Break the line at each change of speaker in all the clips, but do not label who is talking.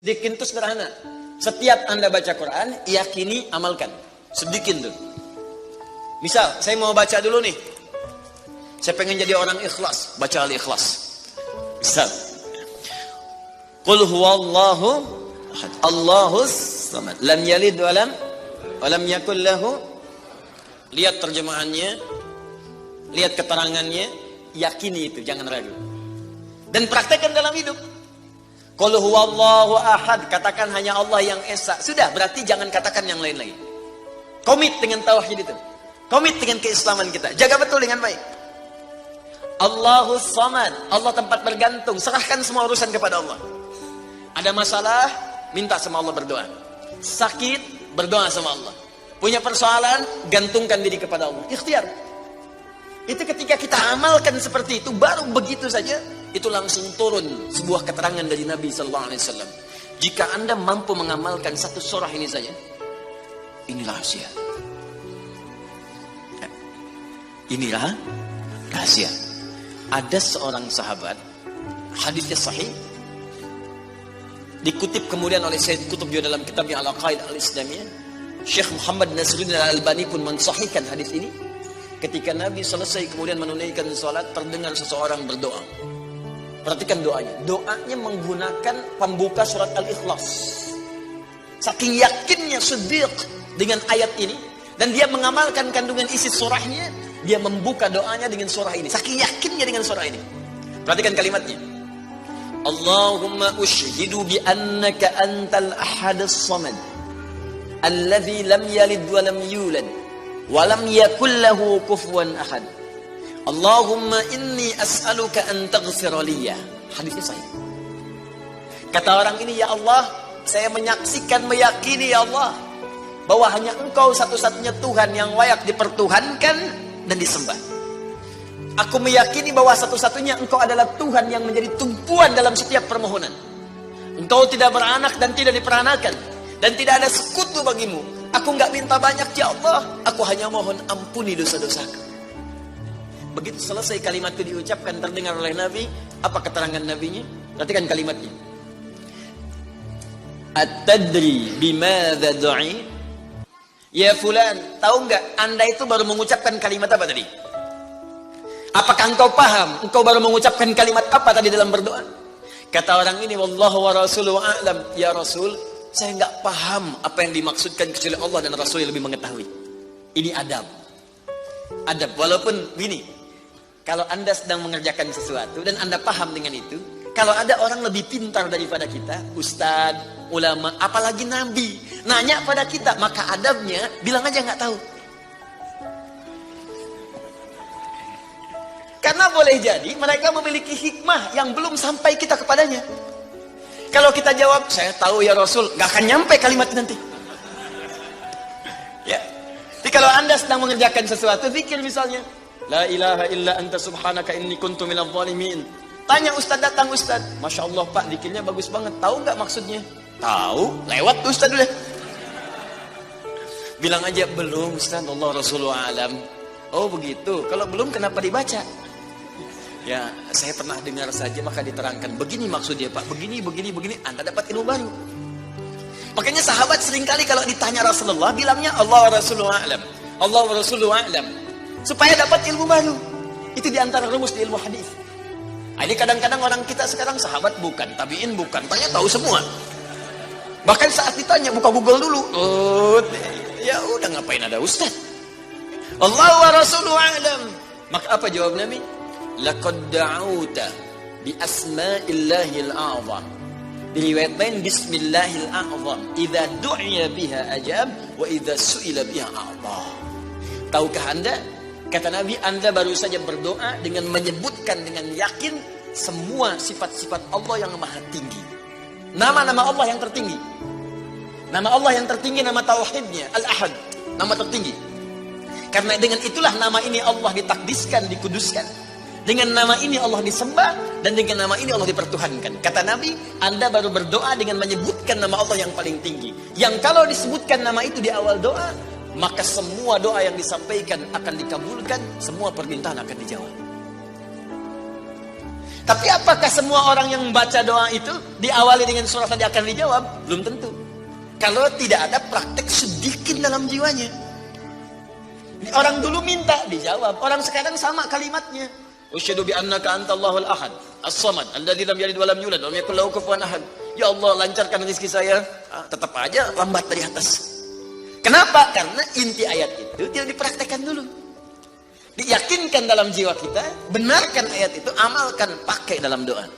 Dikin itu sederhana. Setiap Anda baca Quran, yakini, amalkan. Sedikit tuh. Misal, saya mau baca dulu nih. Saya pengen jadi orang ikhlas, baca Al-Ikhlas. Misal. Qul huwallahu ahad, Allahus samad, lam yalid wa lam yakul lahu. Lihat terjemahannya, lihat keterangannya, yakini itu, jangan ragu. Dan praktekkan dalam hidup. Qul huwallahu ahad, katakan hanya Allah yang esa. Sudah, berarti jangan katakan yang lain lagi. Komit dengan tauhid itu. Komit dengan keislaman kita. Jaga betul dengan baik. Allahus samad, Allah tempat bergantung. Serahkan semua urusan kepada Allah. Ada masalah, minta sama Allah, berdoa. Sakit, berdoa sama Allah. Punya persoalan, gantungkan diri kepada Allah. Ikhtiar. Itu ketika kita amalkan seperti itu, baru begitu saja, itu langsung turun sebuah keterangan dari Nabi Sallallahu Alaihi Wasallam. Jika Anda mampu mengamalkan satu surah ini saja, ini rahasia. Ini rahasia. Ada seorang sahabat, hadisnya sahih, dikutip kemudian oleh Syekh Qutb juga dalam kitabnya Al-Aqaid Al-Islamiyah. Syekh Muhammad Nasruddin Al-Albani pun mensahihkan hadis ini. Ketika Nabi selesai kemudian menunaikan salat, terdengar seseorang berdoa. Perhatikan doanya. Doanya menggunakan pembuka surat Al-Ikhlas. Saking yakinnya Siddiq dengan ayat ini, dan dia mengamalkan kandungan isi surahnya, dia membuka doanya dengan surah ini. Saking yakinnya dengan surah ini. Perhatikan kalimatnya. Allahumma ushhidu bi annaka antal ahadus samad, alladzi lam yalid wa lam yulad walam yakul lahu kufuwan ahad. Allahumma inni as'aluka an taghfira liya. Hadisnya sahih. Kata orang ini, ya Allah, saya menyaksikan, meyakini ya Allah, bahwa hanya Engkau satu-satunya Tuhan yang layak dipertuhankan dan disembah. Aku meyakini bahwa satu-satunya Engkau adalah Tuhan yang menjadi tumpuan dalam setiap permohonan. Engkau tidak beranak dan tidak diperanakan, dan tidak ada sekutu bagimu. Aku nggak minta banyak ya Allah, aku hanya mohon ampuni dosa-dosaku. Begitu selesai kalimat itu diucapkan, terdengar oleh Nabi. Apa keterangan Nabinya? Perhatikan kalimatnya. At-tadri bimadza du'i? Ya fulan, tahu nggak Anda itu baru mengucapkan kalimat apa tadi? Apakah engkau paham? Engkau baru mengucapkan kalimat apa tadi dalam berdoa? Kata orang ini, wallahu wa rasuluhu a'lam. Ya Rasul, saya nggak paham apa yang dimaksudkan kecuali Allah dan Rasul yang lebih mengetahui. Ini adab. Adab. Walaupun gini, kalau Anda sedang mengerjakan sesuatu dan Anda paham dengan itu, kalau ada orang lebih pintar daripada kita, ustadz, ulama, apalagi nabi, nanya pada kita, maka adabnya bilang aja nggak tahu. Karena boleh jadi mereka memiliki hikmah yang belum sampai kita kepadanya. Kalau kita jawab, saya tahu ya Rasul, gak akan nyampe kalimat nanti. Ya. Jadi kalau Anda sedang mengerjakan sesuatu, zikir misalnya, la ilaha illa anta subhanaka inni kuntu minadh dhalimin. Tanya ustaz, datang ustaz, masya Allah Pak, zikirnya bagus banget. Tahu nggak maksudnya? Tahu, lewat tuh ustaz dulu. Bilang aja belum ustaz, Allah Rasulullah alam. Oh begitu. Kalau belum kenapa dibaca? Ya, saya pernah dengar saja, maka diterangkan. Begini maksudnya Pak, begini, Anda dapat ilmu baru. Makanya sahabat seringkali kalau ditanya Rasulullah, bilangnya Allah wa Rasulullah a'lam. Allah wa Rasulullah a'lam. Supaya dapat ilmu baru. Itu diantara rumus di ilmu hadis. Ini kadang-kadang orang kita sekarang sahabat bukan, tabi'in bukan, tanya tahu semua. Bahkan saat ditanya, buka Google dulu. Oh, ya udah ngapain ada ustaz. Allah wa Rasulullah a'lam. Maka apa jawab Nabi? Laqad da'auta bi asma'illahil a'zam. Diriwayat lain bismillahil a'zam. Idza du'iya biha ajab wa idza su'ila biha a'ta. Tahukah Anda? Kata Nabi, Anda baru saja berdoa dengan menyebutkan dengan yakin semua sifat-sifat Allah yang maha tinggi. Nama-nama Allah yang tertinggi. Nama Allah yang tertinggi, nama tauhidnya Al-Ahad, nama tertinggi. Karena dengan itulah nama ini Allah ditakdiskan, dikuduskan. Dengan nama ini Allah disembah, dan dengan nama ini Allah dipertuhankan. Kata Nabi, Anda baru berdoa dengan menyebutkan nama Allah yang paling tinggi. Yang kalau disebutkan nama itu di awal doa, maka semua doa yang disampaikan akan dikabulkan, semua permintaan akan dijawab. Tapi apakah semua orang yang membaca doa itu diawali dengan surah tadi akan dijawab? Belum tentu. Kalau tidak ada praktek sedikit dalam jiwanya. Orang dulu minta dijawab, orang sekarang sama kalimatnya. Usyhadu bi annaka antallahul ahad, as-samad, alladzi lam yalid wa lam yulad wa lam yakul lahu kufuwan ahad. Ya Allah, lancarkan rezeki saya. Tetap aja lambat dari atas. Kenapa? Karena inti ayat itu tidak dipraktekkan dulu. Diyakinkan dalam jiwa kita, benarkan ayat itu, amalkan, pakai dalam doa.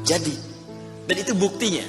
Jadi, dan itu buktinya.